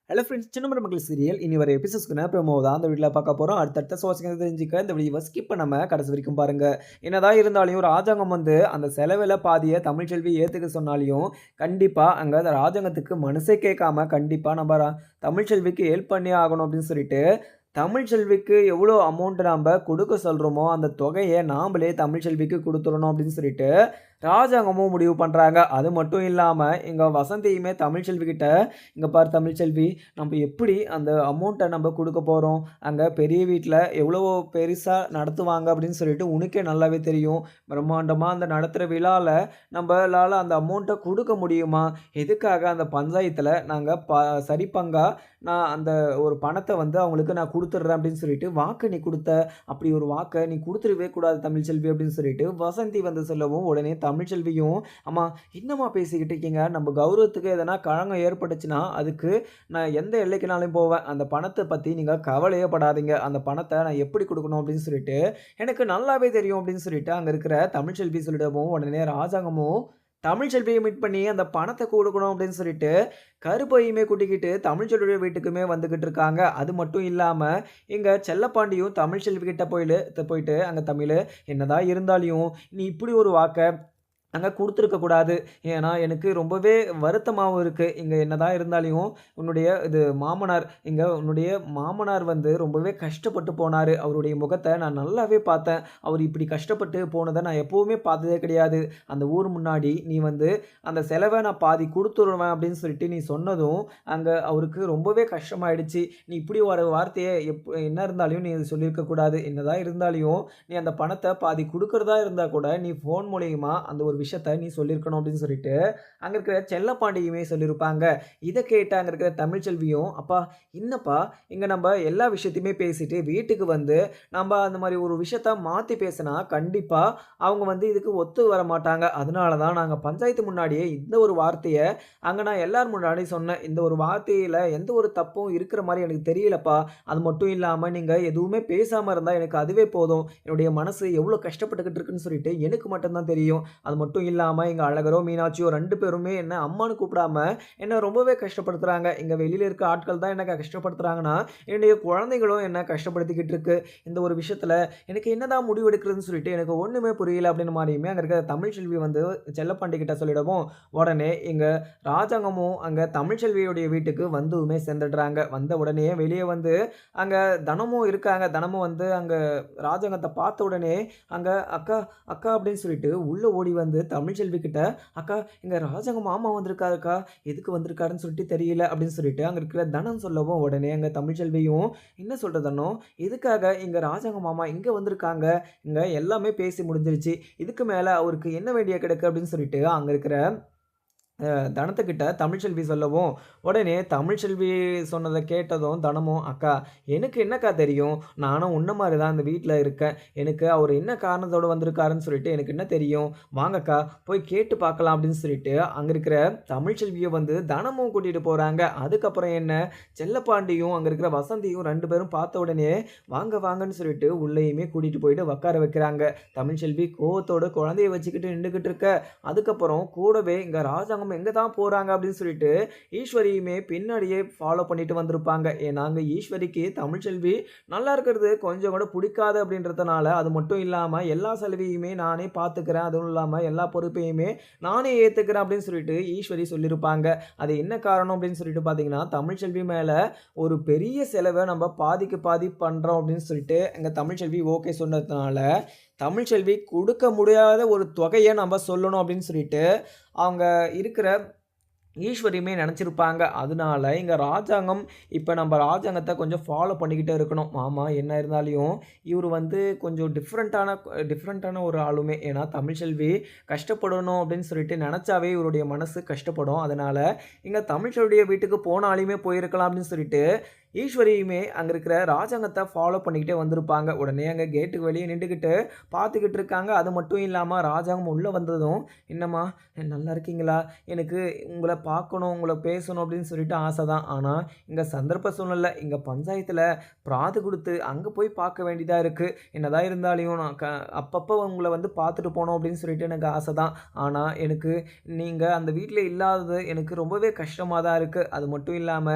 Hello friends, சின்ன மருமகள் serial இனி வர எபிசோட்ஸ்க்கு ப்ரோமோ தான் அந்த வீடியோவில் பார்க்க போகிறோம். அடுத்தடுத்த சுவாசங்களை தெரிஞ்சுக்க இந்த வீடியோவை ஸ்கிப் பண்ணாமல் கடைசி வரைக்கும் பாருங்கள். என்னதான் இருந்தாலும் ராஜாங்கம் வந்து அந்த செலவில் பாதியை தமிழ்ச்செல்வி ஏற்றுக்க சொன்னாலையும் கண்டிப்பாக அங்கே அந்த ராஜாங்கத்துக்கு மனசே கேட்காம கண்டிப்பாக நம்ம தமிழ்ச்செல்விக்கு ஹெல்ப் பண்ணி ஆகணும் அப்படின்னு சொல்லிட்டு தமிழ்ச்செல்விக்கு எவ்வளோ அமௌண்ட் நாம் கொடுக்க சொல்கிறோமோ அந்த தொகையை நாம்ளே தமிழ்ச்செல்விக்கு கொடுத்துடணும் அப்படின்னு சொல்லிட்டு ராஜாங்கமும் முடிவு பண்ணுறாங்க. அது மட்டும் இல்லாமல் எங்கள் வசந்தியுமே தமிழ்ச்செல்விக்கிட்ட, இங்கே பார் தமிழ்ச்செல்வி, நம்ம எப்படி அந்த அமௌண்ட்டை நம்ம கொடுக்க போகிறோம், அங்கே பெரிய வீட்டில் எவ்வளோ பெருசாக நடத்துவாங்க அப்படின்னு சொல்லிட்டு உனக்கே நல்லாவே தெரியும். பிரம்மாண்டமாக அந்த நடத்துகிற விழாவில் நம்மளால் அந்த அமௌண்ட்டை கொடுக்க முடியுமா? எதுக்காக அந்த பஞ்சாயத்தில் நாங்கள் சரி பங்காக நான் அந்த ஒரு பணத்தை வந்து அவங்களுக்கு நான் கொடுத்துட்றேன் அப்படின்னு சொல்லிட்டு வாக்கு நீ கொடுத்த, அப்படி ஒரு வாக்கை நீ கொடுத்துடவே கூடாது தமிழ்ச்செல்வி அப்படின்னு சொல்லிட்டு வசந்தி வந்து சொல்லவும் உடனே தமிழ்ச்செல்வியும், அம்மா என்னம்மா பேசிக்கிட்டு இருக்கீங்க, நம்ம கௌரவத்துக்கு எதனா களங்கம் ஏற்பட்டுச்சுன்னா அதுக்கு நான் எந்த எல்லைக்குனாலும் போவேன், அந்த பணத்தை பற்றி நீங்கள் கவலையே படாதீங்க, அந்த பணத்தை நான் எப்படி கொடுக்கணும் அப்படின்னு சொல்லிட்டு எனக்கு நல்லாவே தெரியும் அப்படின்னு சொல்லிட்டு அங்கே இருக்கிற தமிழ்ச்செல்வி சொல்லிடவும் உடனே ராஜாங்கமும் தமிழ்ச்செல்வியை மீட் பண்ணி அந்த பணத்தை கொடுக்கணும் அப்படின்னு சொல்லிட்டு கருப்பையுமே கூட்டிக்கிட்டு தமிழ்ச்செல்வியோட வீட்டுக்குமே வந்துக்கிட்டு இருக்காங்க. அது மட்டும் இல்லாமல் இங்கே செல்லப்பாண்டியும் தமிழ்ச்செல்வி கிட்ட போயிட்டு அங்கே தமிழ், என்னதான் இருந்தாலையும் நீ இப்படி ஒரு வாக்கை அங்கே கொடுத்துருக்கக்கூடாது. ஏன்னா எனக்கு ரொம்பவே வருத்தமாகவும் இருக்குது. இங்கே என்னதான் இருந்தாலும் உன்னுடைய உன்னுடைய மாமனார் வந்து ரொம்பவே கஷ்டப்பட்டு போனார். அவருடைய முகத்தை நான் நல்லாவே பார்த்தேன். அவர் இப்படி கஷ்டப்பட்டு போனதை நான் எப்போவுமே பார்த்ததே கிடையாது. அந்த ஊர் முன்னாடி நீ வந்து அந்த செலவை நான் பாதி கொடுத்துருவேன் அப்படின்னு சொல்லிட்டு நீ சொன்னதும் அங்கே அவருக்கு ரொம்பவே கஷ்டமாயிடுச்சு. நீ இப்படி ஒரு வார்த்தையை என்ன இருந்தாலும் நீ சொல்லியிருக்கக்கூடாது. என்னதான் இருந்தாலும் நீ அந்த பணத்தை பாதி கொடுக்குறதா இருந்தால் கூட நீ ஃபோன் மூலியமா அந்த ஒரு விஷயத்த நீ சொல்லியிருக்கணும் அப்படின்னு சொல்லிட்டு அங்கே இருக்கிற செல்லப்பாண்டியுமே சொல்லியிருப்பாங்க. இதை கேட்ட அங்கே இருக்கிற தமிழ்ச்செல்வியும், அப்பா என்னப்பா இங்கே நம்ம எல்லா விஷயத்தையுமே பேசிட்டு வீட்டுக்கு வந்து நம்ம அந்த மாதிரி ஒரு விஷயத்த மாற்றி பேசினா கண்டிப்பாக அவங்க வந்து இதுக்கு ஒத்து வர மாட்டாங்க. அதனால தான் நாங்கள் பஞ்சாயத்து முன்னாடியே இந்த ஒரு வார்த்தையை அங்கே நான் எல்லார் முன்னாடி சொன்னேன். இந்த ஒரு வார்த்தையில் எந்த ஒரு தப்பும் இருக்கிற மாதிரி எனக்கு தெரியலப்பா. அது மட்டும் இல்லாமல் நீங்கள் எதுவுமே பேசாமல் இருந்தால் எனக்கு அதுவே போதும். என்னுடைய மனசு எவ்வளோ கஷ்டப்பட்டுக்கிட்டு இருக்குன்னு சொல்லிட்டு எனக்கு மட்டும்தான் தெரியும். அது மட்டும் இல்லாமல் எங்கள் அழகரோ மீனாட்சியோ 2 பேருமே என்ன அம்மானு கூப்பிடாம என்ன ரொம்பவே கஷ்டப்படுத்துகிறாங்க. இங்கே வெளியில் இருக்க ஆட்கள் தான் என்ன கஷ்டப்படுத்துகிறாங்கன்னா என்னுடைய குழந்தைகளும் என்ன கஷ்டப்படுத்திக்கிட்டு இருக்கு. இந்த ஒரு விஷயத்தில் எனக்கு என்னதான் முடிவு எடுக்கிறதுன்னு சொல்லிட்டு எனக்கு ஒன்றுமே புரியல அப்படின்னு மாதிரியுமே அங்கே இருக்க தமிழ்ச்செல்வி வந்து செல்லப்பாண்டி கிட்ட சொல்லிடவும் உடனே இங்கே ராஜாங்கமும் அங்கே தமிழ்ச்செல்வியுடைய வீட்டுக்கு வந்துமே சேர்ந்துடுறாங்க. வந்த உடனே வெளியே வந்து அங்கே தனமும் இருக்காங்க. தனமும் வந்து அங்கே ராஜாங்கத்தை பார்த்த உடனே அங்கே அக்கா அக்கா அப்படின்னு சொல்லிட்டு உள்ளே ஓடி வந்து தமிழ்ச்செல்வி கிட்ட, அக்கா இங்கே ராஜாங்க மாமா வந்திருக்காருக்கா, எதுக்கு வந்திருக்காருன்னு சொல்லிட்டு தெரியல அப்படின்னு சொல்லிட்டு அங்கே இருக்கிற தனம் சொல்லவும் உடனே அங்கே தமிழ்ச்செல்வியும், என்ன சொல்கிறதனோ எதுக்காக இங்கே ராஜாங்க மாமா இங்கே வந்திருக்காங்க, இங்கே எல்லாமே பேசி முடிஞ்சிருச்சு, இதுக்கு மேலே அவருக்கு என்ன வேண்டிய கிடக்கு அப்படின்னு சொல்லிட்டு அங்கே இருக்கிற தனத்துக்கிட்ட தமிழ்ச்செல்வி சொல்லவும் உடனே தமிழ்ச்செல்வி சொன்னதை கேட்டதும் தனமும், அக்கா எனக்கு என்னக்கா தெரியும், நானும் உன்ன மாதிரி தான் இந்த வீட்டில் இருக்கேன், எனக்கு அவர் என்ன காரணத்தோடு வந்திருக்காருன்னு சொல்லிட்டு எனக்கு என்ன தெரியும், வாங்கக்கா போய் கேட்டு பார்க்கலாம் அப்படின்னு சொல்லிட்டு அங்கே இருக்கிற தமிழ்ச்செல்வியை வந்து தனமும் கூட்டிகிட்டு போகிறாங்க. அதுக்கப்புறம் என்ன செல்லப்பாண்டியும் அங்கே இருக்கிற வசந்தியும் 2 பேரும் பார்த்த உடனே வாங்க வாங்கன்னு சொல்லிட்டு உள்ளேயுமே கூட்டிகிட்டு போயிட்டு உட்கார வைக்கிறாங்க. தமிழ்ச்செல்வி கோவத்தோடு குழந்தைய வச்சுக்கிட்டு நின்றுக்கிட்டு இருக்க. அதுக்கப்புறம் கூடவே இங்கே ராஜாங்க எங்கே தான் போகிறாங்க அப்படின்னு சொல்லிட்டு ஈஸ்வரியுமே பின்னாடியே ஃபாலோ பண்ணிட்டு வந்திருப்பாங்க. ஏன்னா அங்கே ஈஸ்வரிக்கு தமிழ்ச்செல்வி நல்லா இருக்கிறது கொஞ்சம் கூட பிடிக்காது அப்படின்றதுனால, அது மட்டும் இல்லாமல் எல்லா செலவையுமே நானே பார்த்துக்கிறேன், அதுவும் இல்லாமல் எல்லா பொறுப்பையுமே நானே ஏற்றுக்கிறேன் அப்படின்னு சொல்லிட்டு ஈஸ்வரி சொல்லியிருப்பாங்க. அது என்ன காரணம் அப்படின்னு சொல்லிட்டு பார்த்தீங்கன்னா, தமிழ்ச்செல்வி மேலே ஒரு பெரிய செலவை நம்ம பாதிக்கு பாதி பண்ணுறோம் அப்படின்னு சொல்லிட்டு எங்கள் தமிழ்ச்செல்வி ஓகே சொன்னதுனால தமிழ்ச்செல்வி கொடுக்க முடியாத ஒரு தொகையை நம்ம சொல்லணும் அப்படின்னு சொல்லிட்டு அவங்க இருக்கிற ஈஸ்வரியுமே நினச்சிருப்பாங்க. அதனால இங்கே ராஜாங்கம் இப்போ நம்ம ராஜாங்கத்தை கொஞ்சம் ஃபாலோ பண்ணிக்கிட்டே இருக்கணும். ஆமாம், என்ன இருந்தாலும் இவர் வந்து கொஞ்சம் டிஃப்ரெண்ட்டான ஒரு ஆளுமே. ஏன்னா தமிழ்ச்செல்வி கஷ்டப்படணும் அப்படின்னு சொல்லிட்டு நினச்சாவே இவருடைய மனசு கஷ்டப்படும். அதனால் இங்கே தமிழ்ச்செல்வியுடைய வீட்டுக்கு போனாலுமே போயிருக்கலாம் அப்படின்னு சொல்லிட்டு ஈஸ்வரியுமே அங்க இருக்கிற ராஜாங்கத்த ஃபாலோ பண்ணிக்கிட்டே வந்திருப்பாங்க. உடனே அங்க கேட்டுக்கு வெளிய நின்டுகிட்டு பார்த்துக்கிட்டு இருக்காங்க. அது மட்டும் இல்லாம ராஜாங்கம் உள்ள வந்ததும், "என்னம்மா நல்லா இருக்கீங்களா? எனக்கு உங்கள பார்க்கணும், உங்கள பேசணும்" அப்படின்னு சொல்லிட்டு ஆசை தான். ஆனா, இங்க சந்தர்ப்ப சூழ்நிலை, இங்க பஞ்சாயத்துல பிராது குடுத்து அங்க போய் பார்க்க வேண்டியதா இருக்கு. என்னதான் இருந்தாலும் நான் அப்பப்ப உங்கள வந்து பார்த்துட்டு போணும் அப்படின்னு சொல்லிட்டு எனக்கு ஆசை தான். ஆனா, எனக்கு நீங்க அந்த வீட்ல இல்லாதது எனக்கு ரொம்பவே கஷ்டமா தான் இருக்கு. அது மட்டும் இல்லாம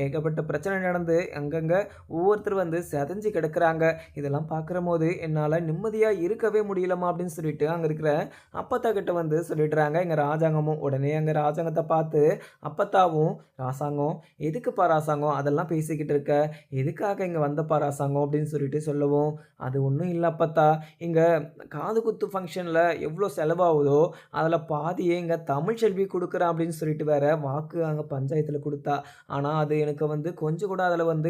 ஏகப்பட்ட பிரச்சனை நடந்து அங்கங்க ஒவ்வொருத்தர் வந்து செதஞ்சு கிடக்குறாங்க. இதெல்லாம் பார்க்குறபோது என்னால நிம்மதியா இருக்கவே முடியலம்மா அப்படின்னு சொல்லிட்டு அங்க இருக்கிற அப்பத்தா கிட்ட வந்து சொல்லிடுறாங்க எங்க ராஜாங்கமும். உடனே அங்க ராஜாங்கத்த பார்த்து அப்பத்தாவும், "ராசாங்கம் எதுக்குப்பா ராசாங்கம் அதெல்லாம் பேசிக்கிட்டு இருக்க? எதுக்காக இங்க வந்தப்பா ராசாங்கம்?" அப்படின்னு சொல்லிட்டு சொல்லவும், "அது ஒண்ணும் இல்ல அப்பத்தா. இங்க காது குத்து ஃபங்ஷன்ல எவ்ளோ செலவாகுதோ, அதுல பாதியே இங்க தமிழ்ச்செல்வி குடுக்குறேன்" அப்படின்னு சொல்லிட்டு வேற வாக்கு அங்க பஞ்சாயத்துல குடுத்தா. ஆனா, அது எனக்கு வந்து கொஞ்சம் கூட அதுல வந்து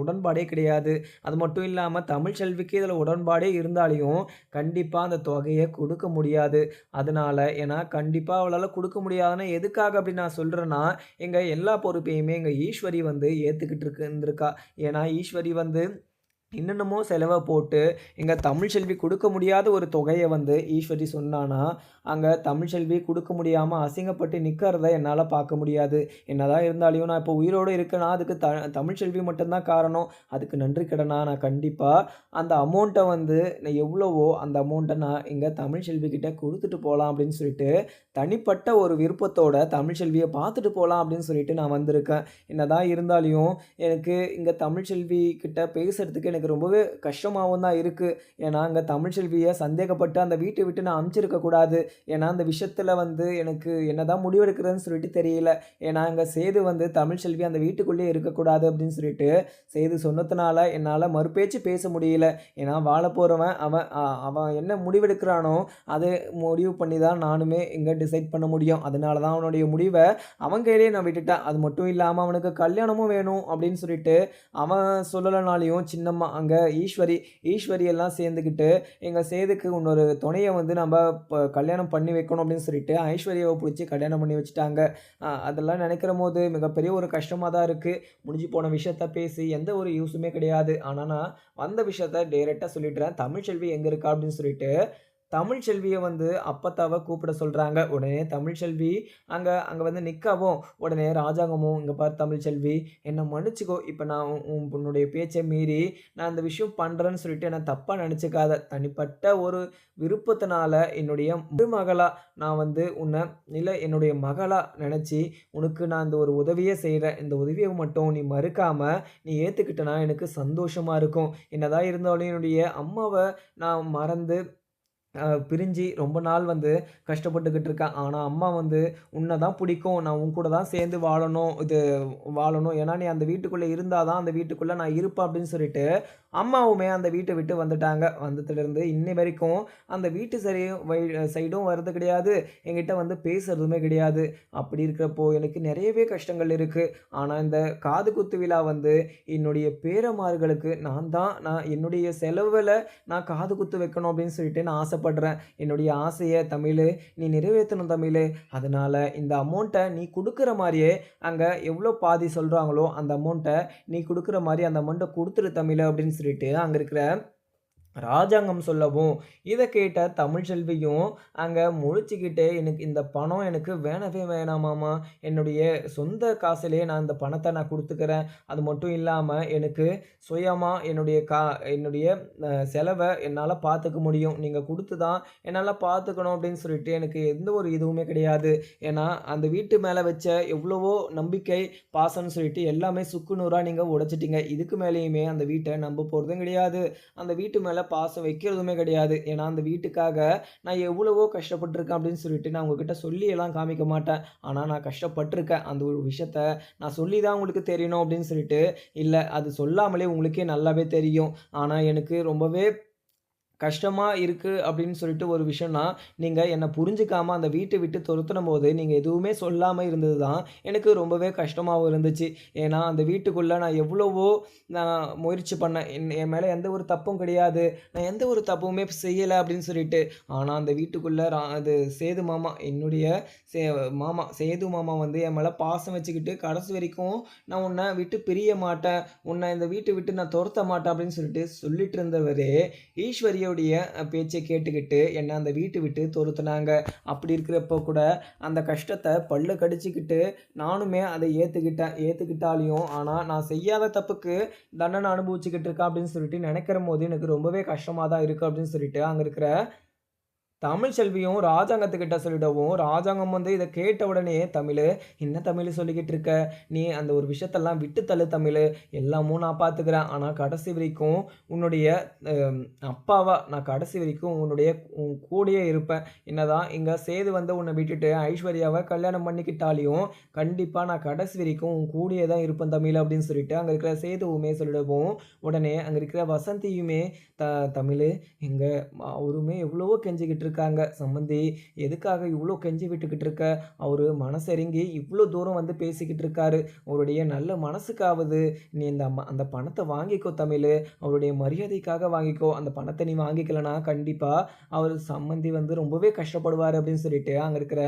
உடன்பாடே கிடையாது. அது மட்டும் இல்லாம தமிழ்ச்செல்விக்கு இதுல உடன்பாடே இருந்தாலும், கண்டிப்பா அந்த தொகைய குடுக்க முடியாது. அதனால ஏன்னா கண்டிப்பா அவளால குடுக்க முடியாதுன்னா எதுக்காக அப்படி நான் சொல்றேன்னா, எங்க எல்லா பொறுப்பையுமே எங்க ஈஸ்வரி வந்து ஏத்துக்கிட்டு இருந்திருக்கா. ஏன்னா ஈஸ்வரி வந்து என்னென்னமோ செலவ போட்டு, எங்க தமிழ்ச்செல்வி குடுக்க முடியாத ஒரு தொகைய வந்து ஈஸ்வரி சொன்னான்னா, அங்க தமிழ்ச்செல்வி குடுக்க முடியாம அசிங்கப்பட்டு நிக்கிறத என்னால பார்க்க முடியாது. என்னதான் இருந்தாலும் நான் இப்போ உயிரோட இருக்கேன்னா, அதுக்கு தமிழ்ச்செல்வி மட்டும் தான் காரணம். அதுக்கு நன்றி கடனா நான் கண்டிப்பா அந்த அமௌண்ட்ட வந்து நான் எவ்வளவோ அந்த அமௌண்ட்ட நான் எங்க தமிழ்ச்செல்வி கிட்ட குடுத்துட்டு போலாம் அப்படின்னு சொல்லிட்டு, தனிப்பட்ட ஒரு விருப்பத்தோட தமிழ்ச்செல்விய பார்த்துட்டு போலாம் அப்படின்னு சொல்லிட்டு நான் வந்திருக்கேன். என்னதான் இருந்தாலும் எனக்கு இங்க தமிழ்ச்செல்வி கிட்ட பேசுறதுக்கு எனக்கு ரொம்பவே கஷ்டமாவும் தான் இருக்கு. ஏன்னா, அங்க தமிழ்ச்செல்விய சந்தேகப்பட்டு அந்த வீட்ட விட்டு நான் அனுப்பிச்சிருக்க கூடாது. ஏன்னா, அந்த விஷயத்துல வந்து எனக்கு என்னதான் முடிவெடுக்கிறதுன்னு சொல்லிட்டு தெரியல. ஏன்னா, அங்க சேது வந்து தமிழ்ச்செல்வி அந்த வீட்டுக்குள்ளேயே இருக்கக்கூடாது அப்படின்னு சொல்லிட்டு சேது சொன்னதுனால என்னால மறுபேச்சு பேச முடியல. ஏன்னா, வாழப் போறவன் அவன் அவன் என்ன முடிவெடுக்கிறானோ, அத முடிவு பண்ணி தான் நானுமே இங்க டிசைட் பண்ண முடியும். அதனால தான் அவனுடைய முடிவ அவன் கையிலேயே நான் விட்டுட்டேன். அது மட்டும் இல்லாம அவனுக்கு கல்யாணமும் வேணும் அப்படின்னு சொல்லிட்டு அவன் சொல்லலனாலும் சின்னம்மா அங்க ஈஸ்வரி எல்லாம் சேர்ந்துக்கிட்டு எங்க சேதுக்கு இன்னொரு துணைய வந்து நம்ம கல்யாணம் பண்ணி வைக்கணும் அப்படின்னு சொல்லிட்டு ஐஸ்வர்யாவ புடிச்சு கல்யாணம் பண்ணி வச்சுட்டாங்க. அதெல்லாம் நினைக்கிறபோது மிகப்பெரிய ஒரு கஷ்டமா தான் இருக்கு. முடிஞ்சு போன விஷயத்த பேசி எந்த ஒரு யூஸுமே கிடையாது. ஆனா நான் வந்த விஷயத்த டைரக்ட்டா சொல்லிடுறேன். தமிழ்ச்செல்வி எங்க இருக்கா அப்படின்னு சொல்லிட்டு தமிழ்ச்செல்விய வந்து அப்பத்தாவ கூப்பிட சொல்றாங்க. உடனே தமிழ்ச்செல்வி அங்க அங்க வந்து நிக்கவும், உடனே ராஜாங்கமும், "இங்க பாரு தமிழ்ச்செல்வி, என்ன மன்னிச்சுக்கோ. இப்ப நான் உன்னுடைய பேச்ச மீறி நான் இந்த விஷயம் பண்றேன்னு சொல்லிட்டு என்ன தப்பா நெனச்சுக்காத. தனிப்பட்ட ஒரு விருப்பத்தினால என்னுடைய மருமகளா நான் வந்து உன்ன இல்ல என்னுடைய மகளா நெனச்சு, உனக்கு நான் இந்த ஒரு உதவிய செய்றேன். இந்த உதவிய மட்டும் நீ மறுக்காம நீ ஏத்துக்கிட்டனா எனக்கு சந்தோஷமா இருக்கும். என்னதான் இருந்தாலும் என்னுடைய அம்மாவ நான் மறந்து பிரிஞ்சு ரொம்ப நாள் வந்து கஷ்டப்பட்டுக்கிட்டு இருக்கேன். ஆனா, அம்மா வந்து "உன்ன தான் புடிக்கும். நான் உன் கூட தான் சேர்ந்து வாழணும். ஏன்னா, நீ அந்த வீட்டுக்குள்ள இருந்தா தான் அந்த வீட்டுக்குள்ள நான் இருப்பேன்" அப்படின்னு சொல்லிட்டு, அம்மாவுமே அந்த வீட்ட விட்டு வந்துட்டாங்க. வந்ததுலருந்து இன்னை வரைக்கும் அந்த வீட்டு சைடும் வர்றது கிடையாது. என்கிட்ட வந்து பேசுறதுமே கிடையாது. அப்படி இருக்கிறப்போ எனக்கு நெறையவே கஷ்டங்கள் இருக்கு. ஆனா, இந்த காது குத்து விழா வந்து என்னுடைய பேரன்மார்களுக்கு நான் என்னுடைய செலவுல நான் காது குத்து வைக்கணும் அப்படின்னு சொல்லிட்டு நான் ஆசைப்படுறேன். என்னுடைய ஆசைய தமிழு நீ நிறைவேத்தணும் தமிழு. அதனால இந்த அமௌண்ட்ட நீ குடுக்குற மாரியே அங்க எவ்வளோ பாதி சொல்றாங்களோ, அந்த அமௌண்ட்ட நீ குடுக்குற மாரி அந்த அமௌண்ட்ட குடுத்துரு தமிழு அப்படின்னு சொல்லிட்டு அங்க இருக்கிற ராஜாங்கம் சொல்லவும், இத கேட்ட தமிழ்ச்செல்வியும் அங்க முழிச்சுக்கிட்டே, "எனக்கு இந்த பணம் எனக்கு வேணவே வேணாமாமா. என்னுடைய சொந்த காசுலயே நான் இந்த பணத்த நான் குடுத்துக்கிறேன். அது மட்டும் இல்லாம எனக்கு சுயமா என்னுடைய செலவ என்னால பார்த்துக்க முடியும். நீங்க குடுத்து தான் என்னால பார்த்துக்கணும்." அப்படின்னு சொல்லிட்டு எனக்கு எந்த ஒரு இதுவுமே கிடையாது. ஏன்னா, அந்த வீட்டு மேல வச்ச எவ்வளவோ நம்பிக்கை, பாசம்ன்னு சொல்லிட்டு எல்லாமே சுக்கு நூறா நீங்க உடைச்சுட்டீங்க. இதுக்கு மேலேயுமே அந்த வீட்ட நம்ப போறதும் கிடையாது. அந்த வீட்டு மேல பாசம் வைக்கிறதுமே கிடையாது. ஏன்னா, அந்த வீட்டுக்காக நான் எவ்வளவோ கஷ்டப்பட்டுருக்கேன் அப்படின்னு சொல்லிட்டு நான் உங்ககிட்ட சொல்லியெல்லாம் காமிக்க மாட்டேன். ஆனா, நான் கஷ்டப்பட்டுருக்கேன். அந்த ஒரு விஷயத்த நான் சொல்லி தான் உங்களுக்கு தெரியணும் அப்படின்னு சொல்லிட்டு, இல்ல அது சொல்லாமலே உங்களுக்கே நல்லாவே தெரியும். ஆனா, எனக்கு ரொம்பவே கஷ்டமா இருக்கு அப்படின்னு சொல்லிட்டு ஒரு விஷயம்னா, நீங்க என்ன புரிஞ்சுக்காம அந்த வீட்ட விட்டு துரத்துனம்போது, நீங்க எதுவுமே சொல்லாம இருந்தது தான் எனக்கு ரொம்பவே கஷ்டமாவும் இருந்துச்சு. ஏன்னா, அந்த வீட்டுக்குள்ள நான் எவ்வளவோ முயற்சி பண்ணேன். என் மேல எந்த ஒரு தப்பும் கிடையாது. நான் எந்த ஒரு தப்புமே செய்யல அப்படின்னு சொல்லிட்டு. ஆனா, அந்த வீட்டுக்குள்ள அது சேது மாமா என்னுடைய சே மாமா சேது மாமா வந்து என் மேல பாசம் வச்சுக்கிட்டு, கடைசி வரைக்கும் நான் உன்ன விட்டு பிரிய மாட்டேன். உன்ன இந்த வீட்ட விட்டு நான் துரத்த மாட்டேன் அப்படின்னு சொல்லிட்டு சொல்லிட்டு இருந்தவரே, ஈஸ்வரியோடைய பேச்ச கேட்டுக்கிட்டு என்ன அந்த வீட்ட விட்டு துரத்துனாங்க. அப்படி இருக்கிறப்போ கூட அந்த கஷ்டத்த பல்ல கடிச்சுக்கிட்டு நானுமே அத ஏத்துக்கிட்டேன். ஏத்துக்கிட்டாலியும் ஆனா நான் செய்யாத தப்புக்கு தண்டனை அனுபவிச்சுக்கிட்டு இருக்கேன் அப்படின்னு சொல்லிட்டு நெனைக்கிறம்போது எனக்கு ரொம்பவே கஷ்டமா தான் இருக்கு அப்படின்னு சொல்லிட்டு அங்க இருக்கிற தமிழ் செல்வியும் ராஜாங்கத்துக்கிட்ட சொல்லிடவும், ராஜாங்கம் வந்து இத கேட்ட உடனே தமிழு, "என்ன தமிழு சொல்லிக்கிட்டு இருக்க? நீ அந்த ஒரு விஷயத்தெல்லாம் விட்டு தள்ளு தமிழு. எல்லாமும் நான் பார்த்துக்கிறேன். ஆனா கடைசி வரைக்கும் உன்னுடைய அ அப்பாவா நான் கடைசி வரைக்கும் உன் கூடயே இருப்பேன். என்னதான் இங்க சேது வந்து உன்ன விட்டுட்டு ஐஸ்வர்யாவ கல்யாணம் பண்ணிக்கிட்டாலும், கண்டிப்பா நான் கடைசி வரைக்கும் உன் கூடயே தான் இருப்பேன் தமிழு." அப்படின்னு சொல்லிட்டு அங்க இருக்கிற சேதுவுமே சொல்லிடவும், உடனே அங்க இருக்கிற வசந்தியுமே, "த தமிழு எங்க அவருமே எவ்வளவோ கெஞ்சிக்கிட்டு இருக்காங்க. "சம்மந்தி எதுக்காக இவ்ளோ கெஞ்சி விட்டுக்கிட்டு இருக்க? அவரு மனசிறங்கி இவ்ளோ தூரம் வந்து பேசிக்கிட்டு இருக்காரு. அவருடைய நல்ல மனசுக்காவது நீ அந்த பணத்த வாங்கிக்கோ தமிழு. அவருடைய மரியாதைக்காக வாங்கிக்கோ. அந்த பணத்த நீ வாங்கிக்கலனா கண்டிப்பா அவரு சம்மந்தி வந்து ரொம்பவே கஷ்டப்படுவாரு." அப்படின்னு சொல்லிட்டு அங்க இருக்கிற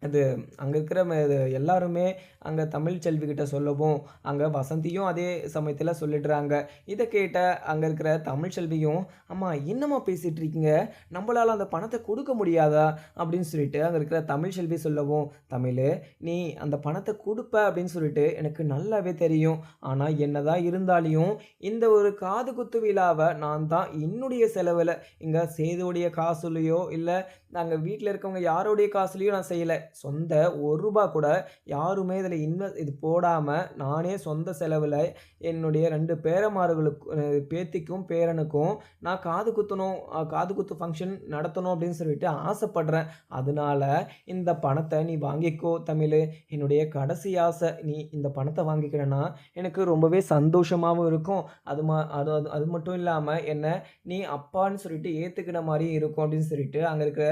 அது அங்க இருக்கிற இது எல்லாருமே அங்க தமிழ் செல்விகிட்ட சொல்லவும், அங்க வசந்தியும் அதே சமயத்தில சொல்லிடுறாங்க. இத கேட்ட அங்க இருக்கிற தமிழ் செல்வியும், "அம்மா என்னம்மா பேசிட்டு இருக்கீங்க? நம்பளால அந்த பணத்த குடுக்க முடியாதா?" அப்படின்னு சொல்லிட்டு அங்க இருக்கிற தமிழ் செல்வி சொல்லவும், "தமிழு நீ அந்த பணத்த குடுப்ப அப்படின்னு சொல்லிட்டு எனக்கு நல்லாவே தெரியும். ஆனா என்னதான் இருந்தாலியும் இந்த ஒரு காது குத்து விழாவ நான் தான் என்னுடைய செலவுல இங்க சேதுவுடைய காசுலயோ, இல்ல நாங்க வீட்ல இருக்கவங்க யாருடைய காசுலயும் நான் செய்யல. சொந்த ரூ. 1 கூட யாருமே இதில இது போடாம, நானே சொந்த செலவுல என்னுடைய 2 பேரன்மார்களுக்கு பேத்திக்கும், பேரனுக்கும் நான் காது குத்தணும், காது குத்து ஃபங்ஷன் நடத்தணும் அப்படின்னு சொல்லிட்டு ஆசைப்படுறேன். அதனால இந்த பணத்த நீ வாங்கிக்கோ தமிழு. என்னுடைய கடைசி ஆசை. நீ இந்த பணத்த வாங்கிக்கிறன்னா, எனக்கு ரொம்பவே சந்தோஷமாவும் இருக்கும். அது அது அது மட்டும் இல்லாம என்ன நீ அப்பான்னு சொல்லிட்டு ஏத்துக்கின மாரியும் இருக்கும் அப்படின்னு சொல்லிட்டு அங்க இருக்கிற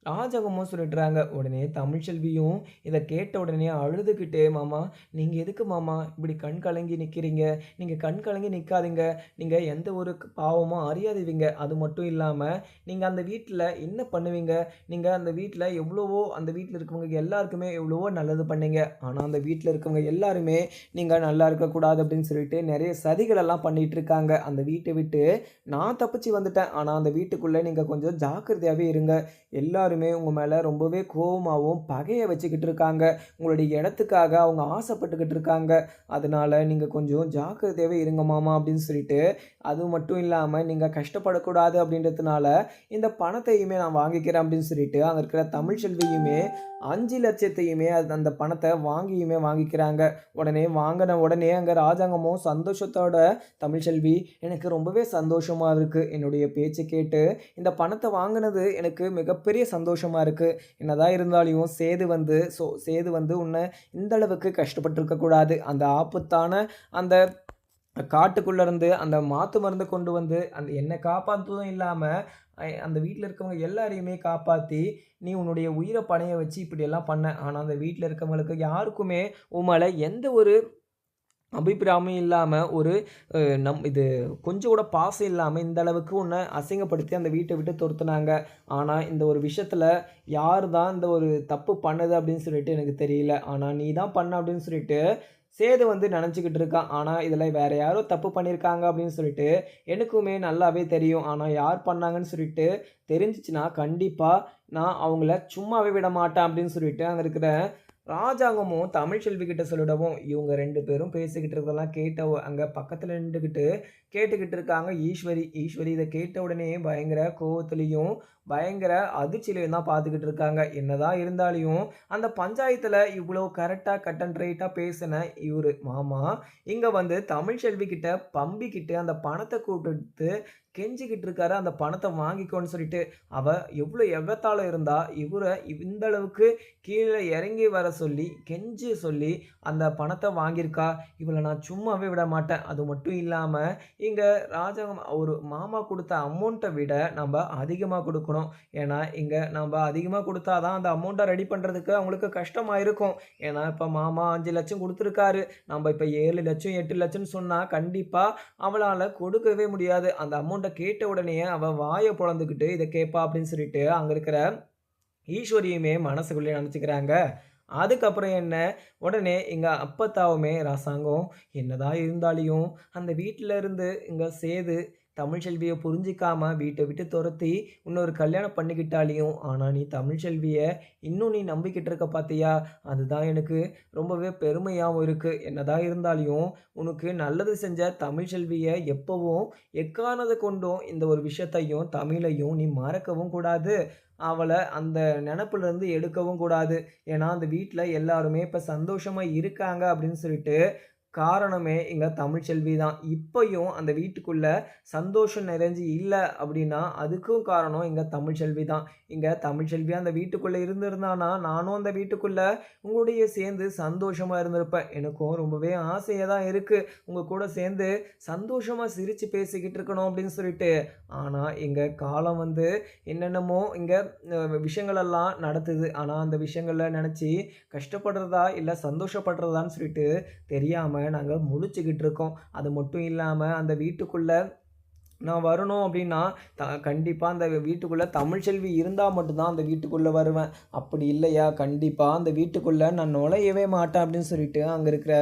ராஜகமும் சொல்லிடுறாங்க. உடனே தமிழ்ச்செல்வியும் இத கேட்ட உடனே அழுதுகிட்டே, "மாமா, நீங்க எதுக்கு மாமா இப்படி கண் கலங்கி நிக்கிறீங்க? நீங்க கண் கலங்கி நிக்காதீங்க. நீங்க எந்த ஒரு பாவமும் அறியாதவங்க. அது மட்டும் இல்லாம, நீங்க அந்த வீட்ல என்ன பண்ணுவீங்க? நீங்க அந்த வீட்ல எவ்வளவோ அந்த வீட்ல இருக்கவங்க எல்லாருக்குமே எவ்வளவோ நல்லது பண்ணீங்க. ஆனா, அந்த வீட்ல இருக்கவங்க எல்லாருமே, நீங்க நல்லா இருக்கக்கூடாது அப்படின்னு சொல்லிட்டு நெறைய சதிகள் எல்லாம் பண்ணிட்டு இருக்காங்க. அந்த வீட்ட விட்டு நான் தப்பிச்சு வந்துட்டேன். ஆனா, அந்த வீட்டுக்குள்ள நீங்க கொஞ்சம் ஜாக்கிரதையாவே இருங்க. எல்லாருமே உங்க மேல ரொம்பவே கோவமாவும், பகைய வச்சுக்கிட்டு இருக்காங்க. உங்களுடைய இடத்துக்காக அவங்க ஆசைப்பட்டுக்கிட்டு இருக்காங்க. அதனால நீங்க கொஞ்சம் ஜாக்கிரதையாவே இருங்க மாமா அப்படின்னு சொல்லிட்டு, அது மட்டும் இல்லாம நீங்க கஷ்டப்படக்கூடாது அப்படின்றதுனால, இந்த பணத்தையுமே நான் வாங்கிக்கிறேன் அப்படின்னு சொல்லிட்டு, அங்க இருக்கிற தமிழ்ச்செல்வியுமே 5,00,000த்தையுமே அந்த பணத்த வாங்கிக்கிறாங்க. உடனே வாங்குன உடனே அங்க ராஜாங்கமும் சந்தோஷத்தோட, "தமிழ்ச்செல்வி எனக்கு ரொம்பவே சந்தோஷமா இருக்கு. என்னுடைய பேச்ச கேட்டு இந்த பணத்த வாங்குனது எனக்கு மிகப்பெரிய சந்தோஷமா இருக்கு. என்னதான் இருந்தாலும் சேது வந்து உன்ன இந்த அளவுக்கு கஷ்டப்பட்டுருக்க கூடாது. அந்த ஆபத்தான அந்த காட்டுக்குள்ள இருந்து அந்த மாத்து மருந்த கொண்டு வந்து அந்த என்ன காப்பாத்துவதும் இல்லாம, அந்த வீட்ல இருக்கவங்க எல்லாரையுமே காப்பாத்தி, நீ உன்னுடைய உயிர பணய வச்சு இப்படியெல்லாம் பண்ண. ஆனா அந்த வீட்ல இருக்கவங்களுக்கு யாருக்குமே உன் மேல எந்த ஒரு அபிப்பிராயமும் இல்லாம, ஒரு இது கொஞ்சம் கூட பாசம் இல்லாம, இந்த அளவுக்கு உன்ன அசிங்கப்படுத்தி அந்த வீட்ட விட்டு தொரத்துனாங்க. ஆனா, இந்த ஒரு விஷயத்துல யார் தான் இந்த ஒரு தப்பு பண்ணது அப்படின்னு சொல்லிட்டு எனக்கு தெரியல. ஆனா, நீ தான் பண்ண அப்படின்னு சொல்லிட்டு சேது வந்து நெனச்சுக்கிட்டு இருக்கான். ஆனா, இதுல வேற யாரோ தப்பு பண்ணியிருக்காங்க அப்படின்னு சொல்லிட்டு எனக்குமே நல்லாவே தெரியும். ஆனா, யார் பண்ணாங்கன்னு சொல்லிட்டு தெரிஞ்சுச்சுன்னா, கண்டிப்பா நான் அவங்கள சும்மாவே விடமாட்டேன் அப்படின்னு சொல்லிட்டு அங்க இருக்கிற ராஜாங்கமும் தமிழ்ச்செல்வி கிட்ட சொல்லிடவும், இவங்க 2 பேரும் பேசிக்கிட்டு இருக்கிறதெல்லாம் அங்க பக்கத்துல நின்டுகிட்டு கேட்டுக்கிட்டு இருக்காங்க ஈஸ்வரி. ஈஸ்வரி இத கேட்ட உடனே பயங்கர கோவத்திலயும், பயங்கர அதிர்ச்சியிலையும் தான் பார்த்துக்கிட்டு இருக்காங்க. என்னதான் இருந்தாலும் அந்த பஞ்சாயத்துல இவ்வளோ கரெக்ட்டா கட் அண்ட் ரைட்டா பேசின இவரு மாமா, இங்க வந்து தமிழ்ச்செல்வி கிட்ட பம்பிக்கிட்டு அந்த பணத்த குடுத்து கெஞ்சிக்கிட்டு இருக்காரு. அந்த பணத்த வாங்கிக்கோன்னு சொல்லிட்டு. அவ எவ்வளோ எகத்தாளம் இருந்தா, இவர இந்த அளவுக்கு கீழ இறங்கி வர சொல்லி, கெஞ்சி சொல்லி அந்த பணத்த வாங்கியிருக்கா. இவள நான் சும்மாவே விட மாட்டேன். அது மட்டும் இல்லாம, இங்க ராஜாங்கம் ஒரு மாமா குடுத்த அமௌண்ட்ட விட நம்ப அதிகமா குடுக்கணும். ஏன்னா, இங்க நம்ப அதிகமா குடுத்தா தான் அந்த அமௌண்ட்ட ரெடி பண்றதுக்கு அவங்களுக்கு கஷ்டமா இருக்கும். ஏன்னா, இப்ப மாமா 5,00,000 குடுத்துருக்காரு. நம்ப இப்ப 7,00,000 8,00,000ன்னு சொன்னா கண்டிப்பா அவளால கொடுக்கவே முடியாது. அந்த அமௌண்ட்ட கேட்ட உடனேயே அவ வாய பொளந்துக்கிட்டு இத கேட்பா அப்படின்னு சொல்லிட்டு, அங்க இருக்கிற ஈஸ்வரியுமே மனசுக்குள்ளயே நெனச்சுக்கிறாங்க. அதுக்கப்புறம் என்ன, உடனே எங்க அப்பத்தாவுமே அரசாங்கம் என்னதான் இருந்தாலும், அந்த வீட்ல இருந்து இங்க சேது தமிழ்ச்செல்விய புரிஞ்சுக்காம வீட்ட விட்டு தொரத்தி, இன்னொரு கல்யாணம் பண்ணிக்கிட்டாலியும், ஆனா நீ தமிழ்ச்செல்விய இன்னும் நீ நம்பிக்கிட்டு இருக்க பாத்தியா? அதுதான் எனக்கு ரொம்பவே பெருமையாவும் இருக்கு. என்னதான் இருந்தாலும், உனக்கு நல்லது செஞ்ச தமிழ்ச்செல்விய எப்பவும் எக்காரணத்த கொண்டும் இந்த ஒரு விஷயத்தையும், தமிழையும் நீ மறக்கவும் கூடாது. அவள அந்த நெனப்புலருந்து எடுக்கவும் கூடாது. ஏன்னா, அந்த வீட்ல எல்லாருமே இப்ப சந்தோஷமா இருக்காங்க அப்படின்னு சொல்லிட்டு, காரணமே எங்க தமிழ்ச்செல்வி தான். இப்பயும் அந்த வீட்டுக்குள்ள சந்தோஷம் நிறைஞ்சு இல்ல அப்படின்னா, அதுக்கும் காரணம் எங்க தமிழ்ச்செல்வி தான். எங்க தமிழ்ச்செல்வி அந்த வீட்டுக்குள்ள இருந்திருந்தான்னா, நானும் அந்த வீட்டுக்குள்ள உங்களோடயே சேர்ந்து சந்தோஷமா இருந்திருப்பேன். எனக்கும் ரொம்பவே ஆசையா தான் இருக்கு. உங்க கூட சேர்ந்து சந்தோஷமா சிரிச்சு பேசிக்கிட்டு இருக்கணும் அப்படின்னு சொல்லிட்டு. ஆனா, எங்க காலம் வந்து என்னென்னமோ இங்க விஷயங்களெல்லாம் நடத்துது. ஆனா, அந்த விஷயங்கள நெனச்சு கஷ்டப்படுறதா, இல்ல சந்தோஷப்படுறதான்னு சொல்லிட்டு தெரியாம நாங்க முழிச்சுக்கிட்டு இருக்கோம். அது மட்டும் இல்லாம அந்த வீட்டுக்குள்ள நான் வரணும் அப்டின்னா, கண்டிப்பா அந்த வீட்டுக்குள்ள தமிழ்ச்செல்வி இருந்தா மட்டும் தான் அந்த வீட்டுக்குள்ள வருவேன். அப்படி இல்லையா, கண்டிப்பா அந்த வீட்டுக்குள்ள நான் நுழையவே மாட்டேன் அப்படின்னு சொல்லிட்டு, அங்க இருக்கிற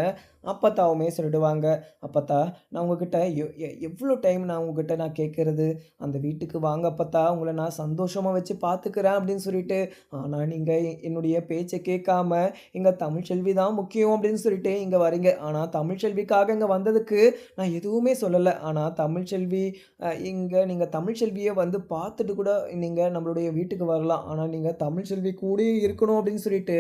அப்பத்தாவுமே சொல்லிடுவாங்க. "அப்பத்தா, நான் உங்ககிட்ட எவ்ளோ டைம் நான் உங்ககிட்ட நான் கேட்கறது? அந்த வீட்டுக்கு வாங்க அப்பத்தா, உங்கள நான் சந்தோஷமா வச்சு பார்த்துக்கிறேன்" அப்படின்னு சொல்லிட்டு. ஆனா நீங்க என்னுடைய பேச்ச கேட்காம, "எங்க தமிழ்ச்செல்வி தான் முக்கியம்" அப்படின்னு சொல்லிட்டு இங்க வரீங்க. ஆனா தமிழ்ச்செல்விக்காக இங்க வந்ததுக்கு நான் எதுவுமே சொல்லல. ஆனா தமிழ்ச்செல்வி இங்க நீங்க தமிழ்ச்செல்விய வந்து பார்த்துட்டு கூட நீங்க நம்மளுடைய வீட்டுக்கு வரலாம். ஆனா, நீங்க தமிழ்ச்செல்வி கூடயே இருக்கணும் அப்படின்னு சொல்லிட்டு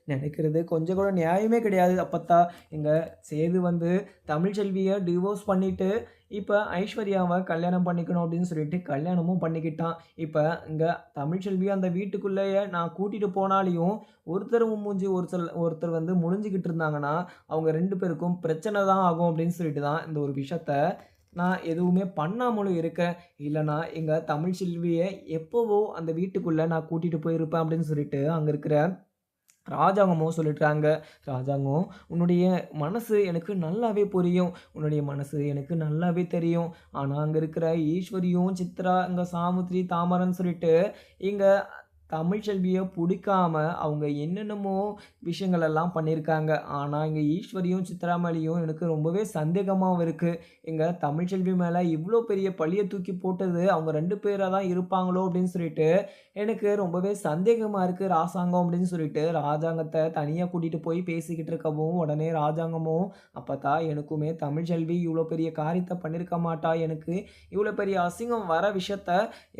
நெனைக்கிறது கொஞ்சம் கூட நியாயமே கிடையாது அப்பத்தா. எங்க சேது வந்து தமிழ்ச்செல்விய டிவோர்ஸ் பண்ணிட்டு, இப்ப ஐஸ்வர்யாவ கல்யாணம் பண்ணிக்கணும் அப்படின்னு சொல்லிட்டு கல்யாணமும் பண்ணிக்கிட்டான். இப்ப இங்க தமிழ்ச்செல்விய அந்த வீட்டுக்குள்ளேயே நான் கூட்டிட்டு போனாலயும், ஒருத்தர் மூஞ்சி ஒருத்தர் வந்து முழிச்சுக்கிட்டு இருந்தாங்கன்னா, அவங்க 2 பேருக்கும் பிரச்சனை தான் ஆகும் அப்படின்னு சொல்லிட்டு தான் இந்த ஒரு விஷயத்த நான் எதுவுமே பண்ணாமலும் இருக்கேன். இல்லன்னா, எங்க தமிழ்ச்செல்விய எப்பவோ அந்த வீட்டுக்குள்ள நான் கூட்டிட்டு போயிருப்பேன் அப்படின்னு சொல்லிட்டு, அங்க இருக்கிற ராஜாங்கமும் சொல்லிட்டாங்க. ராஜாங்கம், "உன்னுடைய மனசு எனக்கு நல்லாவே புரியும். உன்னுடைய மனசு எனக்கு நல்லாவே தெரியும். ஆனா, அங்க இருக்கிற ஈஸ்வரியும், சித்ரா, இங்க சாமுத்திரி, தாமரைன்னு சொல்லிட்டு இங்க தமிழ்ச்செல்விய புடிக்காம அவங்க என்னென்னமோ விஷயங்கள் எல்லாம் பண்ணியிருக்காங்க. ஆனா, இங்க ஈஸ்வரியும், சித்ரா மேலயும் எனக்கு ரொம்பவே சந்தேகமாவும் இருக்கு. எங்க தமிழ்ச்செல்வி மேல இவ்ளோ பெரிய பழிய தூக்கி போட்டது அவங்க 2 பேரா தான் இருப்பாங்களோ அப்படின்னு சொல்லிட்டு எனக்கு ரொம்பவே சந்தேகமா இருக்கு ராசாங்கம் அப்படின்னு சொல்லிட்டு ராஜாங்கத்த தனியா கூட்டிட்டு போய் பேசிக்கிட்டு இருக்கவும், உடனே ராஜாங்கமும், "அப்பத்தா, எனக்குமே தமிழ்ச்செல்வி இவ்ளோ பெரிய காரியத்த பண்ணியிருக்க மாட்டா. எனக்கு இவ்ளோ பெரிய அசிங்கம் வர விஷயத்த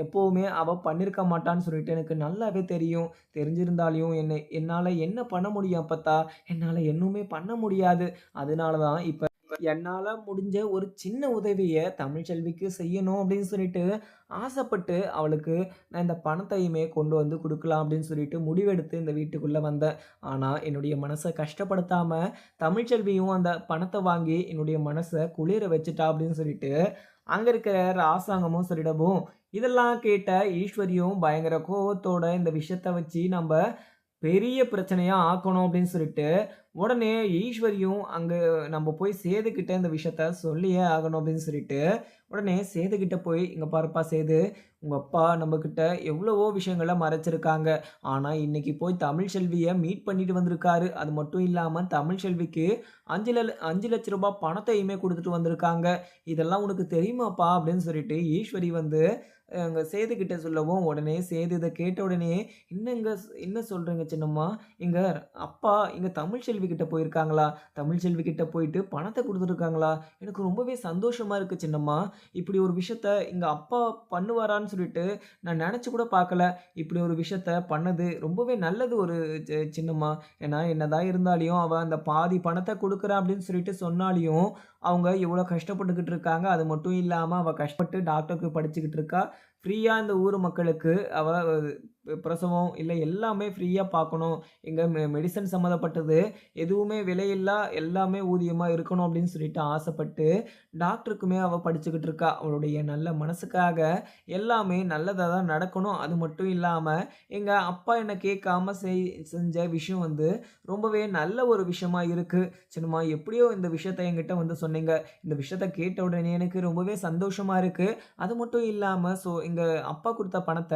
எப்பவுமே அவ பண்ணியிருக்க மாட்டான்னு சொல்லிட்டு எனக்கு நல்லாவே தெரியும். தெரிஞ்சிருந்தாலும் என்னால என்ன பண்ண முடியும் அப்பத்தா? என்னால எதுவுமே பண்ண முடியாது. அதனால தான் இப்ப என்னால முடிஞ்ச ஒரு சின்ன உதவிய தமிழ்ச்செல்விக்கு செய்யணும் அப்படின்னு சொல்லிட்டு ஆசைப்பட்டு, அவளுக்கு நான் இந்த பணத்தையுமே கொண்டு வந்து குடுக்கலாம் அப்படின்னு சொல்லிட்டு முடிவெடுத்து இந்த வீட்டுக்குள்ள வந்தேன். ஆனா, என்னுடைய மனச கஷ்டப்படுத்தாம தமிழ்ச்செல்வியும் அந்த பணத்த வாங்கி என்னுடைய மனச குளிர வச்சுட்டா அப்படின்னு சொல்லிட்டு, அங்க இருக்கிற ராசாங்கமும் சொல்லிடவும், இதெல்லாம் கேட்ட ஈஸ்வரியும் பயங்கர கோவத்தோட இந்த விஷயத்த வச்சு நம்ப பெரிய பிரச்சனையா ஆக்கணும் அப்படின்னு சொல்லிட்டு, உடனே ஈஸ்வரியும் அங்க நம்ம போய் சேதுகிட்ட இந்த விஷயத்த சொல்லியே ஆகணும் அப்படின்னு சொல்லிட்டு, உடனே சேதுகிட்ட போய், "இங்க பாருப்பா சேது, உங்க அப்பா நம்மகிட்ட எவ்வளவோ விஷயங்கள மறைச்சிருக்காங்க. ஆனா இன்னைக்கு போய் தமிழ்செல்விய மீட் பண்ணிட்டு வந்திருக்காரு. அது மட்டும் இல்லாம தமிழ்செல்விக்கு 5 லட்சம் ரூபாய் பணத்தையுமே குடுத்துட்டு வந்திருக்காங்க. இதெல்லாம் உனக்கு தெரியுமாப்பா?" அப்படின்னு சொல்லிட்டு ஈஸ்வரி வந்து அங்க சேது கிட்ட சொல்லவும், உடனே சேது இத கேட்ட உடனே, "என்னங்க என்ன சொல்றீங்க சின்னம்மா? எங்க அப்பா எங்க தமிழ்ச்செல்வி கிட்ட போயிருக்காங்களா? தமிழ்ச்செல்வி கிட்ட போயிட்டு பணத்த குடுத்துருக்காங்களா? எனக்கு ரொம்பவே சந்தோஷமா இருக்கு சின்னம்மா. இப்படி ஒரு விஷயத்த எங்க அப்பா பண்ணுவாரான்னு சொல்லிட்டு நான் நெனச்சு கூட பார்க்கல. இப்படி ஒரு விஷயத்த பண்ணது ரொம்பவே நல்லது ஒரு சின்னம்மா. ஏன்னா என்னதான் இருந்தாலும் அவ அந்த பாதி பணத்த குடுக்குறேன் அப்படின்னு சொல்லிட்டு சொன்னாலியும், அவங்க எவ்வளோ கஷ்டப்பட்டுக்கிட்டு இருக்காங்க. அது மட்டும் இல்லாம அவ கஷ்டப்பட்டு டாக்டருக்கு படிச்சுக்கிட்டு இருக்கா. ஃப்ரீயா இந்த ஊர் மக்களுக்கு அவ பிரசவம் இல்ல எல்லாமே ஃப்ரீயா பார்க்கணும். எங்க மெடிசின் சம்மந்தப்பட்டது எதுவுமே விலையில்லா எல்லாமே ஊதியமா இருக்கணும் அப்படின்னு சொல்லிட்டு ஆசைப்பட்டு, டாக்டருக்குமே அவ படிச்சுக்கிட்டு இருக்கா. அவளுடைய நல்ல மனசுக்காக எல்லாமே நல்லதா தான் நடக்கணும். அது மட்டும் இல்லாம, எங்க அப்பா என்ன கேட்காம செஞ்ச விஷயம் வந்து ரொம்பவே நல்ல ஒரு விஷயமா இருக்கு. சின்னம்மா எப்படியோ இந்த விஷயத்த என்கிட்ட வந்து சொன்னீங்க. இந்த விஷயத்த கேட்ட உடனே எனக்கு ரொம்பவே சந்தோஷமா இருக்கு. அது மட்டும் இல்லாம, எங்க அப்பா குடுத்த பணத்த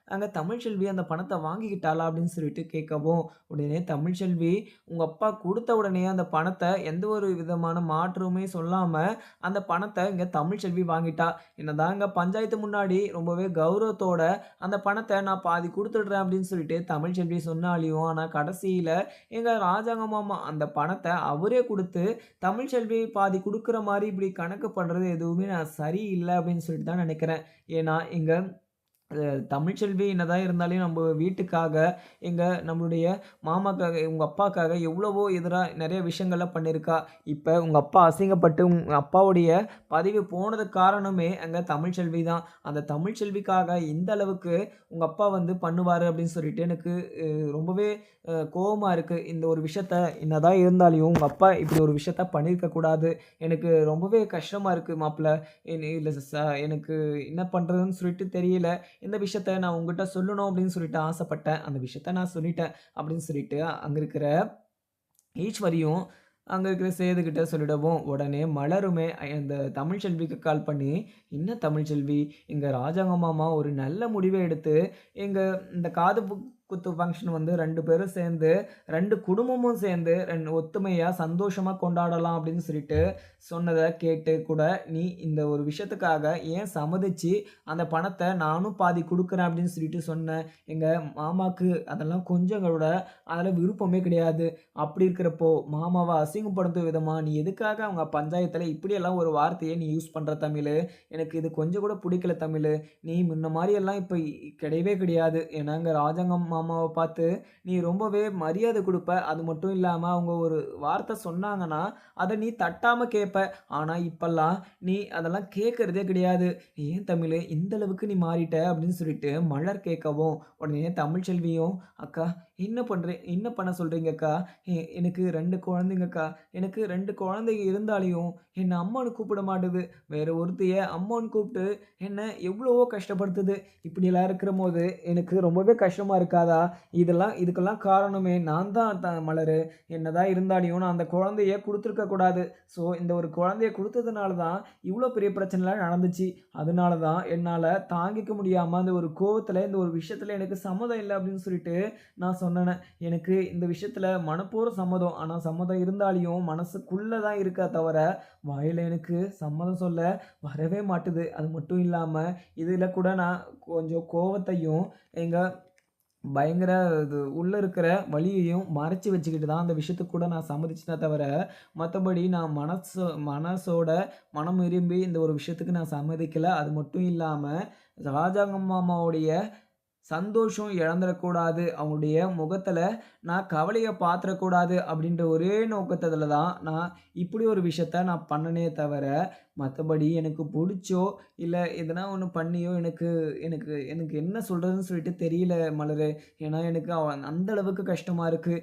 அங்க தமிழ்ச்செல்வி அந்த பணத்த வாங்கிக்கிட்டாளா? அப்படின்னு சொல்லிட்டு கேட்கவும், உடனே தமிழ்ச்செல்வி, உங்க அப்பா குடுத்த உடனே அந்த பணத்த எந்த ஒரு விதமான மாற்றமுமே சொல்லாம, அந்த பணத்த இங்க தமிழ்ச்செல்வி வாங்கிட்டா. என்னதாங்க பஞ்சாயத்து முன்னாடி ரொம்பவே கௌரவத்தோட அந்த பணத்த நான் பாதி குடுத்துடுறேன் அப்படின்னு சொல்லிட்டு தமிழ்ச்செல்வி சொன்னாலியும், ஆனா கடைசியில எங்க ராஜாங்க மாமா அந்த பணத்த அவரே குடுத்து, தமிழ்ச்செல்வி பாதி குடுக்குற மாரி இப்படி கணக்கு பண்றது எதுவுமே நான் சரியில்ல அப்படின்னு சொல்லிட்டு தான் நெனைக்கிறேன். ஏன்னா, எங்க தமிழ்ச்செல்வி என்னதான் இருந்தாலும் நம்ப வீட்டுக்காக, நம்மளுடைய மாமாக்காக, உங்க அப்பாக்காக எவ்வளவோ எதிரா நெறைய விஷயங்கள்லாம் பண்ணியிருக்கா. இப்ப உங்க அப்பா அசிங்கப்பட்டு உங்க அப்பாவுடைய பதவி போனதுக்கு காரணமே அங்க தமிழ்ச்செல்வி தான். அந்த தமிழ்ச்செல்விக்காக இந்த அளவுக்கு உங்க அப்பா வந்து பண்ணுவாரு அப்படின்னு சொல்லிட்டு எனக்கு ரொம்பவே கோவமா இருக்கு. இந்த ஒரு விஷயத்த என்னதான் இருந்தாலும் உங்க அப்பா இப்படி ஒரு விஷயத்த பண்ணியிருக்க கூடாது. எனக்கு ரொம்பவே கஷ்டமா இருக்கு மாப்ள. இல்ல எனக்கு என்ன பண்றதுன்னு சொல்லிட்டு தெரியல. இந்த விஷயத்த நான் உங்ககிட்ட சொல்லணும் அப்படின்னு சொல்லிட்டு ஆசைப்பட்டேன். அந்த விஷயத்த நான் சொல்லிட்டேன் அப்படின்னு சொல்லிட்டு, அங்க இருக்கிற ஈஸ்வரியும், அங்க இருக்கிற சேதுகிட்ட சொல்லிடவும், உடனே மலருமே அந்த தமிழ்ச்செல்விக்கு கால் பண்ணி, "என்ன தமிழ்ச்செல்வி, எங்க ராஜாங்க மாமா ஒரு நல்ல முடிவ எடுத்து, எங்க இந்த காது குத்து ஃபங்ஷன் வந்து 2 பேரும் சேர்ந்து, 2 குடும்பமும் சேர்ந்து ஒத்துமையா, சந்தோஷமா கொண்டாடலாம்." அப்படின்னு சொல்லிட்டு சொன்னத கேட்டு கூட, "நீ இந்த ஒரு விஷயத்துக்காக ஏன் சம்மதிச்சு, அந்த பணத்த நானும் பாதி குடுக்குறேன்." அப்படின்னு சொல்லிட்டு சொன்ன எங்க மாமாக்கு அதெல்லாம் கொஞ்சம் கூட அதுல விருப்பமே கிடையாது. அப்படி இருக்கிறப்போ, மாமாவ அசிங்கப்படுத்தும் விதமா, "நீ எதுக்காக அவங்க பஞ்சாயத்துல இப்படியெல்லாம் ஒரு வார்த்தைய நீ யூஸ் பண்ற தமிழு? எனக்கு இது கொஞ்சம் கூட புடிக்கல தமிழு. நீ முன்ன மாரியெல்லாம் இப்ப கிடையவே கிடையாது. ஏன்னா, இங்க ராஜாங்கம் மாமாவ பார்த்து நீ ரொம்பவே மரியாதை குடுப்ப. அது மட்டும் இல்லாம, அவங்க ஒரு வார்த்தை சொன்னாங்கன்னா, அத நீ தட்டாம கேட்ப. ஆனா, இப்பல்லாம் நீ அதெல்லாம் கேட்கறதே கிடையாது. ஏன் தமிழு இந்த அளவுக்கு நீ மாறிட்ட?" அப்படின்னு சொல்லிட்டு மலர் கேட்கவும், உடனே தமிழ்ச்செல்வியும், "அக்கா என்ன பண்ண சொல்றீங்க அக்கா? எனக்கு 2 குழந்தைங்கக்கா. எனக்கு 2 குழந்தைங்க இருந்தாலும், என்ன அம்மான்னு கூப்பிட மாட்டுது. வேற ஒருத்திய அம்மான்னு கூப்பிட்டு என்ன எவ்வளவோ கஷ்டப்படுத்துது. இப்படியெல்லாம் இருக்கிறபோது எனக்கு ரொம்பவே கஷ்டமா இருக்காதா? இதுக்கெல்லாம் காரணமே நான் தான் மலரு. என்னதான் இருந்தாலும் நான் அந்த குழந்தைய குடுத்துருக்க கூடாது. இந்த ஒரு குழந்தைய குடுத்ததுனால தான் இவ்ளோ பெரிய பிரச்சனைலாம் நடந்துச்சு. அதனால தான் என்னால தாங்கிக்க முடியாம அந்த ஒரு கோவத்துல இந்த ஒரு விஷயத்துல எனக்கு சம்மதம் இல்ல அப்படின்னு சொல்லிட்டு நான் சொன்னேனே. எனக்கு இந்த விஷயத்துல மனப்பூர்வ சம்மதம். ஆனா சம்மதம் இருந்தாலியும் மனசுக்குள்ள தான் இருக்கே தவிர, வாயில எனக்கு சம்மதம் சொல்ல வரவே மாட்டுது. அது மட்டும் இல்லாம, இதுல கூட நான் கொஞ்சம் கோவத்தையும், எங்க பயங்கர உள்ள இருக்கிற வலியையும் மறைச்சு வச்சுக்கிட்டு தான் அந்த விஷயத்துக்கு கூட நான் சம்மதிச்சேனே தவிர, மத்தபடி நான் மனசோட மனம் விரும்பி இந்த ஒரு விஷயத்துக்கு நான் சம்மதிக்கல. அது மட்டும் இல்லாம, ராஜாங்கம் மாமாவுடைய சந்தோஷம் இழந்துறக்கூடாது. அவங்களுடைய முகத்துல நான் கவலைய பாத்துறக்கூடாது அப்படின்ற ஒரே நோக்கத்துல தான் நான் இப்படி ஒரு விஷயத்த நான் பண்ணனே தவிர, மத்தபடி எனக்கு புடிச்சோ, இல்ல எதனா ஒண்ணு பண்ணியோ எனக்கு எனக்கு எனக்கு என்ன சொல்றதுன்னு சொல்லிட்டு தெரியல மலரு. ஏன்னா எனக்கு அந்த அளவுக்கு கஷ்டமா இருக்கு.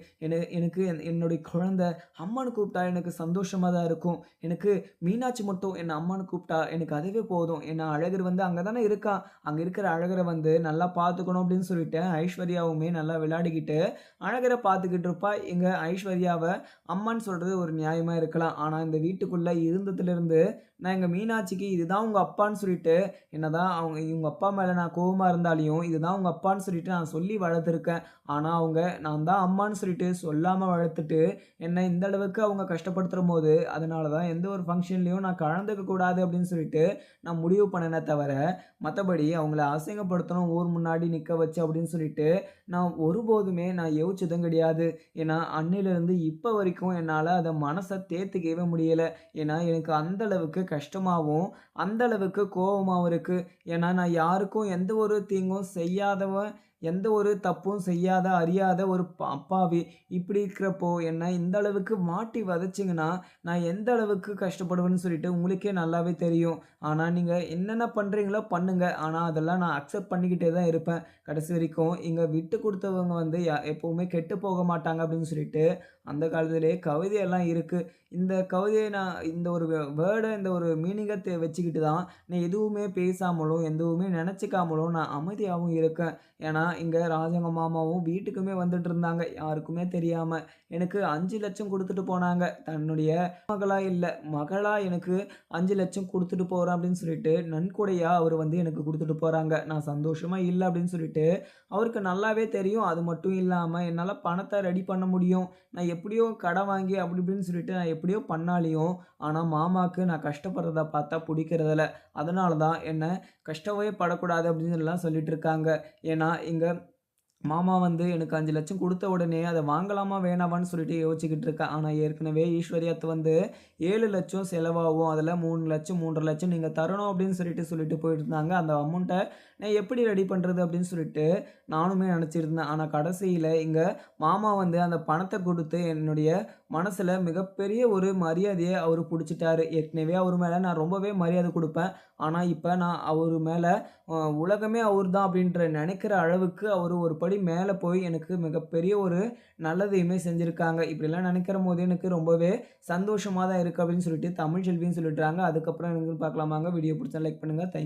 எனக்கு என்னுடைய குழந்தை அம்மான்னு கூப்பிட்டா எனக்கு சந்தோஷமா தான் இருக்கும். எனக்கு மீனாட்சி மட்டும் என்ன அம்மான்னு கூப்பிட்டா எனக்கு அதுவே போதும். ஏன்னா அழகர் வந்து அங்க தானே இருக்கான். அங்க இருக்கிற அழகர வந்து நல்லா பார்த்துக்கணும் அப்படின்னு சொல்லிட்டு, ஐஸ்வர்யாவுமே நல்லா விளையாடிக்கிட்டு, அழகர பார்த்துக்கிட்டு இருப்பா. எங்க ஐஸ்வர்யாவ அம்மான்னு சொல்றது ஒரு நியாயமா இருக்கலாம். ஆனா இந்த வீட்டுக்குள்ள இருந்ததிலிருந்து நான் எங்க மீனாட்சிக்கு இதுதான் உங்க அப்பான்னு சொல்லிட்டு, என்னதான் அவங்க இவங்க அப்பா மேல நான் கோவமா இருந்தாலும், இதுதான் உங்க அப்பான்னு சொல்லிட்டு நான் சொல்லி வளர்த்துருக்கேன். ஆனா, அவங்க நான் தான் அம்மான்னு சொல்லிட்டு சொல்லாம வளர்த்துட்டு, என்ன இந்த அளவுக்கு அவங்க கஷ்டப்படுத்தும்போது, அதனால தான் எந்த ஒரு ஃபங்ஷன்லயும் நான் கலந்துக்க கூடாது அப்படின்னு சொல்லிட்டு, நான் முடிவு பண்ணனே தவிர, மத்தபடி அவங்கள அசிங்கப்படுத்தணும், ஊர் முன்னாடி நிக்க வச்சு அப்படின்னு சொல்லிட்டு, நான் ஒருபோதுமே நான் யோசிச்சதும் கிடையாது. ஏன்னா, அன்னையிலிருந்து இப்ப வரைக்கும் என்னால அத மனச தேத்திக்கவே முடியல. ஏன்னா, எனக்கு அந்த அளவுக்கு கஷ்டமாவும், அந்த அளவுக்கு கோவமாவும் இருக்கு. ஏன்னா, நான் யாருக்கும் எந்த ஒரு தீங்கும் செய்யாதவன், எந்த ஒரு தப்பும் செய்யாத, அறியாத ஒரு அப்பாவி. இப்படி இருக்கிறப்போ, என்ன இந்த அளவுக்கு மாட்டி வதச்சீங்கன்னா, நான் எந்த அளவுக்கு கஷ்டப்படுவேன்னு சொல்லிட்டு உங்களுக்கே நல்லாவே தெரியும். ஆனா, நீங்க என்னென்ன பண்றீங்களோ பண்ணுங்க. ஆனா, அதெல்லாம் நான் அக்செப்ட் பண்ணிக்கிட்டே தான் இருப்பேன். கடைசி வரைக்கும் இங்க விட்டு குடுத்தவங்க வந்து எப்பவுமே கெட்டு போக மாட்டாங்க அப்படின்னு சொல்லிட்டு, அந்த காலத்திலேயே கவிதையெல்லாம் இருக்கு. இந்த கவிதைய நான் இந்த ஒரு வேர்ட இந்த ஒரு மீனிங்க வச்சுக்கிட்டு தான், நான் எதுவுமே பேசாமலும், எதுவுமே நெனச்சுக்காமலும் நான் அமைதியாவும் இருக்கேன். ஏன்னா, இங்க ராஜங்க மாமாவும் வீட்டுக்குமே வந்துட்டு இருந்தாங்க. யாருக்குமே தெரியாம. எனக்கு 5,00,000 குடுத்துட்டு போனாங்க. தன்னுடைய மகளா இல்ல, மகளா எனக்கு 5,00,000 குடுத்துட்டு போறேன் அப்படின்னு சொல்லிட்டு, நன்கொடையா அவரு வந்து எனக்கு குடுத்துட்டு போறாங்க. நான் சந்தோஷமா இல்ல அப்படின்னு சொல்லிட்டு, அவருக்கு நல்லாவே தெரியும். அது மட்டும் இல்லாம என்னால பணத்த ரெடி பண்ண முடியும். நான் எப்படியோ கடன் வாங்கி அப்படி இப்படின்னு சொல்லிட்டு நான் எப்படியோ பண்ணாலியும், ஆனா மாமாக்கு நான் கஷ்டப்படுறத பார்த்தா புடிக்கிறதில்ல. அதனால தான் என்ன கஷ்டமே படக்கூடாது அப்படின்னுலாம் சொல்லிட்டு இருக்காங்க. ஏன்னா, இங்க மாமா வந்து எனக்கு 5,00,000 குடுத்த உடனே அத வாங்கலாமா வேணாமான்னு சொல்லிட்டு யோசிச்சுக்கிட்டு இருக்கேன். ஆனா ஏற்கனவே ஈஸ்வரி அத்த வந்து 7,00,000 செலவாகும். அதுல 3,00,000 3,50,000 நீங்க தரணும் அப்படின்னு சொல்லிட்டு போயிருந்தாங்க. அந்த அமௌண்ட்ட நான் எப்படி ரெடி பண்றது அப்படின்னு சொல்லிட்டு நானுமே நெனச்சிருந்தேன். ஆனா கடைசியில எங்க மாமா வந்து அந்த பணத்த குடுத்து என்னுடைய மனசுல மிகப்பெரிய ஒரு மரியாதைய அவரு புடிச்சுட்டாரு. ஏற்கனவே அவரு மேல நான் ரொம்பவே மரியாதை குடுப்பேன். ஆனா இப்ப நான் அவரு மேல அ உலகமே அவர்தான் அப்படின்ற நெனைக்கிற அளவுக்கு அவரு ஒரு படி மேல போய் எனக்கு மிகப்பெரிய ஒரு நல்லதையுமே செஞ்சிருக்காங்க. இப்படிலாம் நெனைக்கிறம்போது எனக்கு ரொம்பவே சந்தோஷமா தான் இருக்கு அப்படின்னு சொல்லிட்டு தமிழ் செல்வியும் சொல்லிட்டாங்க. அதுக்கப்புறம் என்னன்னு பார்க்கலாமாங்க. வீடியோ புடிச்சா லைக் பண்ணுங்க. தேங்க்